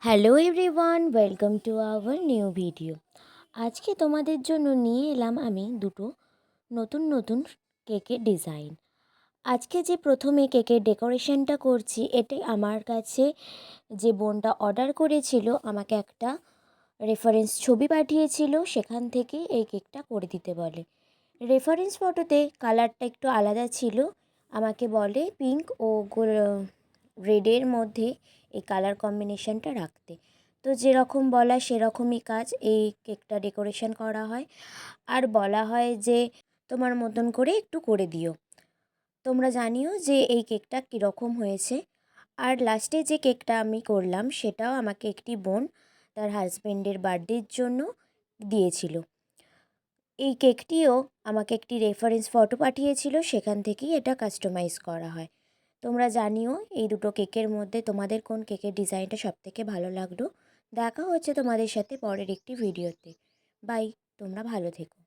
Hello everyone, welcome to our new video. আজকে তোমাদের জন্য নিয়ে এলাম আমি দুটো নতুন নতুন কেকের ডিজাইন। আজকে যে প্রথমে কেকের ডেকোরেশনটা করছি, এটি আমার কাছে যে বোনটা অর্ডার করেছিল আমাকে একটা রেফারেন্স ছবি পাঠিয়েছিল, সেখান থেকে এই কেকটা করে দিতে বলে। রেফারেন্স ফটোতে কালারটা একটু আলাদা ছিল, আমাকে বলে পিঙ্ক ও রেডের মধ্যে এই কালার কম্বিনেশনটা রাখতে। তো যেরকম বলা সেরকমই কাজ, এই কেকটা ডেকোরেশন করা হয় আর বলা হয় যে তোমার মতন করে একটু করে দিও। তোমরা জানিও যে এই কেকটা কীরকম হয়েছে। আর লাস্টে যে কেকটা আমি করলাম সেটাও আমাকে একটি বোন তার হাজব্যান্ডের বার্থডের জন্য দিয়েছিল। এই কেকটিও আমাকে একটি রেফারেন্স ফটো পাঠিয়েছিল, সেখান থেকেই এটা কাস্টমাইজ করা হয়। তোমরা জানিও এই দুটো কেকের মধ্যে তোমাদের কোন কেকের ডিজাইনটা সবথেকে ভালো লাগলো। দেখা হচ্ছে তোমাদের সাথে পরের একটি ভিডিওতে। বাই, তোমরা ভালো থেকো।